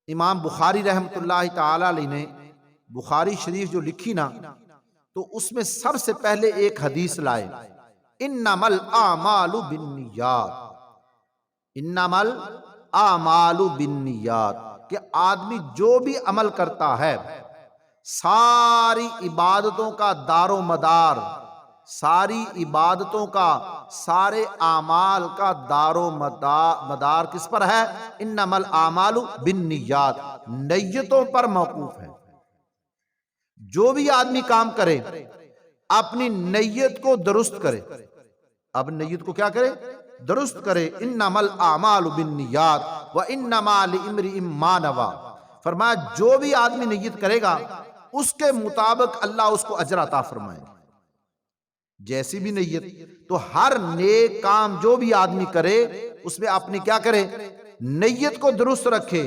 امام بخاری رحمۃ اللہ تعالی علیہ نے بخاری شریف جو لکھی نا، تو اس میں سب سے پہلے ایک حدیث لائے، انما الاعمال بالنیات، انما الاعمال بالنیات، کہ آدمی جو بھی عمل کرتا ہے، ساری عبادتوں کا دار و مدار، ساری عبادتوں کا، سارے اعمال کا دار و مدار کس پر ہے؟ انما الاعمال بالنیات، نیتوں پر موقوف ہے۔ جو بھی آدمی کام کرے اپنی نیت کو درست کرے، اب نیت کو کیا کرے؟ درست کرے۔ انما الاعمال بالنیات وانما لامرئ ما نوی، فرمایا جو بھی آدمی نیت کرے گا اس کے مطابق اللہ اس کو اجر عطا فرمائے گا، جیسی بھی نیت۔ تو ہر نیک کام جو بھی آدمی کرے اس میں اپنی کیا کرے؟ نیت کو درست رکھے۔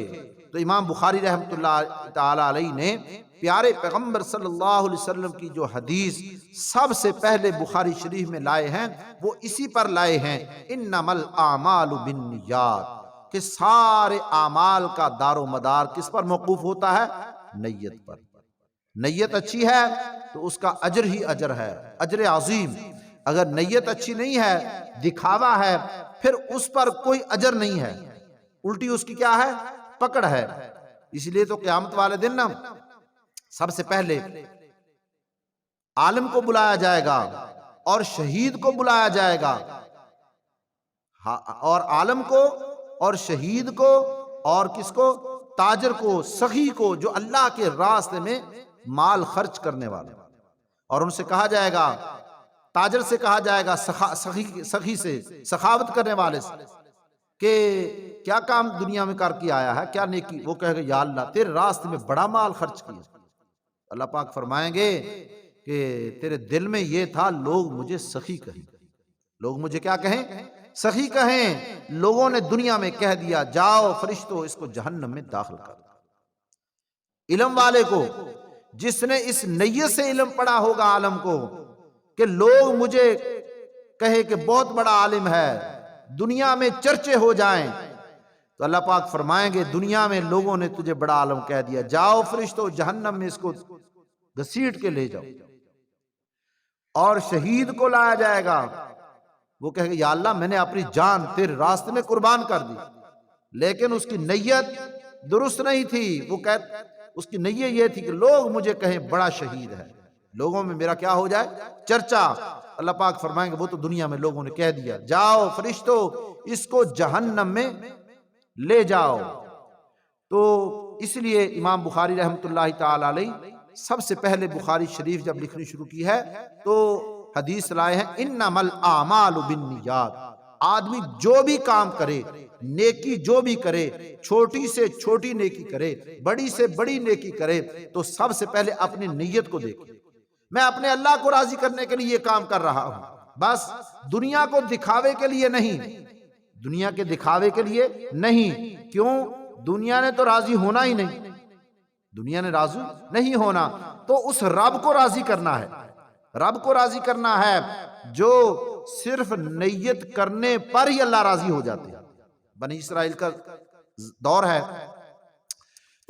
تو امام بخاری رحمۃ اللہ تعالی علیہ نے پیارے پیغمبر صلی اللہ علیہ وسلم کی جو حدیث سب سے پہلے بخاری شریف میں لائے ہیں وہ اسی پر لائے ہیں، انما الاعمال بالنیات، کہ سارے اعمال کا دار و مدار کس پر موقوف ہوتا ہے؟ نیت پر۔ نیت اچھی ہے تو اس کا اجر ہی اجر ہے، اجر عظیم۔ اگر نیت اچھی نہیں ہے، دکھاوا ہے، پھر اس پر کوئی اجر نہیں ہے، الٹی اس کی کیا ہے؟ پکڑ ہے۔ اس لیے تو قیامت والے دن نا سب سے پہلے عالم کو بلایا جائے گا اور شہید کو بلایا جائے گا، اور عالم کو اور شہید کو اور کس کو؟ تاجر کو، سخی کو، جو اللہ کے راستے میں مال خرچ کرنے والے۔ اور ان سے کہا جائے گا، تاجر سے کہا جائے گا، سخی سے، سخاوت کرنے والے سے، کہ کیا کام دنیا میں کر کے آیا ہے، کیا نیکی؟ وہ کہے گا یا اللہ تیرے راستے میں بڑا مال خرچ کیا۔ اللہ پاک فرمائیں گے کہ تیرے دل میں یہ تھا لوگ مجھے سخی کہیں، لوگ مجھے کیا کہیں؟ سخی کہیں۔ لوگوں نے دنیا میں کہہ دیا جاؤ فرشتوں اس کو جہنم میں داخل کر دو۔ علم والے کو، جس نے اس نیت سے علم پڑھا ہوگا عالم کو کہ لوگ مجھے کہے کہ بہت بڑا عالم ہے، دنیا میں چرچے ہو جائیں، تو اللہ پاک فرمائیں گے دنیا میں لوگوں نے تجھے بڑا عالم کہہ دیا، جاؤ فرشتوں جہنم میں اس کو گھسیٹ کے لے جاؤ۔ اور شہید کو لایا جائے گا، وہ کہے گا یا اللہ میں نے اپنی جان تیرے راستے میں قربان کر دی، لیکن اس کی نیت درست نہیں تھی۔ وہ اس کی نیت یہ تھی کہ لوگ مجھے کہیں بڑا شہید ہے، لوگوں میں میرا کیا ہو جائے؟ چرچا۔ اللہ پاک فرمائیں گے وہ تو دنیا میں لوگوں نے کہہ دیا، جاؤ فرشتوں اس کو جہنم میں لے جاؤ۔ تو اس لیے امام بخاری رحمۃ اللہ تعالی علیہ سب سے پہلے بخاری شریف جب لکھنی شروع کی ہے تو حدیث لائے ہیں انما الاعمال بالنیات، آدمی جو بھی کام کرے، نیکی جو بھی کرے، چھوٹی سے چھوٹی نیکی کرے، بڑی سے بڑی نیکی کرے، تو سب سے پہلے اپنی نیت کو دیکھے۔ میں اپنے اللہ کو راضی کرنے کے لیے یہ کام کر رہا ہوں، بس دنیا کو دکھاوے کے لیے نہیں، دنیا کے دکھاوے کے لیے نہیں۔ کیوں؟ دنیا نے تو راضی ہونا ہی نہیں، دنیا نے راضی نہیں ہونا، تو اس رب کو راضی کرنا ہے، رب کو راضی کرنا ہے جو صرف نیت کرنے پر ہی اللہ راضی ہو جاتے ہیں۔ بنی اسرائیل کا دور ہے،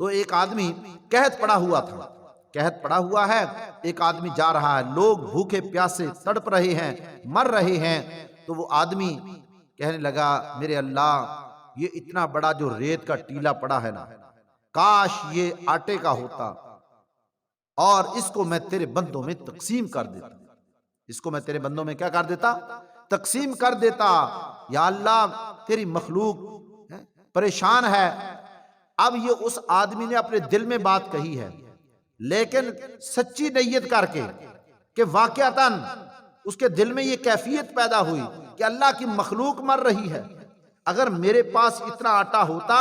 تو ایک آدمی قحط پڑا ہوا تھا، قحط پڑا ہوا ہے، ایک آدمی جا رہا ہے، لوگ بھوکے پیاسے تڑپ رہے ہیں، مر رہے ہیں، تو وہ آدمی کہنے لگا میرے اللہ یہ اتنا بڑا جو ریت کا ٹیلا پڑا ہے نا، کاش یہ آٹے کا ہوتا اور اس کو میں تیرے بندوں میں تقسیم کر دیتا، اس کو میں تیرے بندوں میں کیا کر دیتا؟ تقسیم کر دیتا۔ یا اللہ تیری مخلوق پریشان ہے۔ اب یہ اس آدمی نے اپنے دل میں بات کہی ہے، لیکن سچی نیت کر کے کہ واقعتاً اس کے دل میں یہ کیفیت پیدا ہوئی کہ اللہ کی مخلوق مر رہی ہے، اگر میرے پاس اتنا آٹا ہوتا،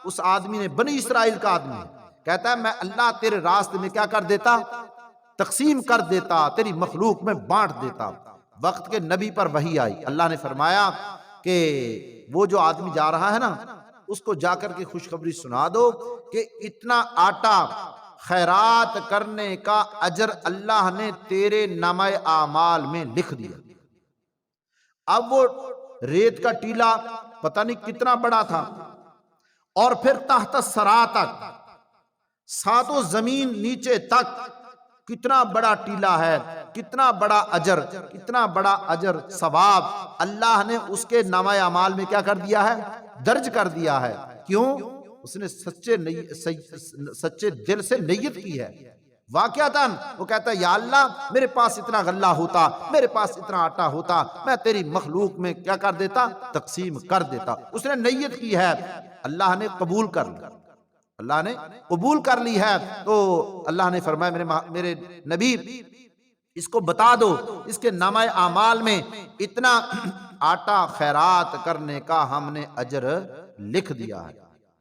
اس آدمی نے، بنی اسرائیل کا آدمی کہتا ہے میں اللہ تیرے راستے میں کیا کر دیتا؟ تقسیم کر دیتا، تیری مخلوق میں بانٹ دیتا۔ وقت کے نبی پر وحی آئی، اللہ نے فرمایا کہ وہ جو آدمی جا رہا ہے نا اس کو جا کر کے خوشخبری سنا دو کہ اتنا آٹا خیرات کرنے کا اجر اللہ نے تیرے نامہ اعمال میں لکھ دیا۔ اب وہ ریت کا ٹیلا پتہ نہیں کتنا بڑا تھا، اور پھر تحت الثری تک، ساتوں زمین نیچے تک، کتنا بڑا ٹیلا ہے، کتنا بڑا اجر، کتنا اجر ثواب اللہ نے اس کے نامہ اعمال میں کیا کر دیا ہے؟ درج کر دیا ہے۔ کیوں؟ اس نے سچے دل سے نیت کی ہے۔ واقعتاً وہ کہتا ہے یا اللہ میرے پاس اتنا غلہ ہوتا، میرے پاس اتنا آٹا ہوتا، میں تیری مخلوق میں کیا کر دیتا؟ تقسیم کر دیتا۔ اس نے نیت کی ہے، اللہ نے قبول کر لی، اللہ نے قبول کر لی ہے۔ تو اللہ نے فرمایا میرے نبی اس کو بتا دو، اس کے نامہ اعمال میں اتنا آٹا خیرات کرنے کا ہم نے اجر لکھ دیا ہے۔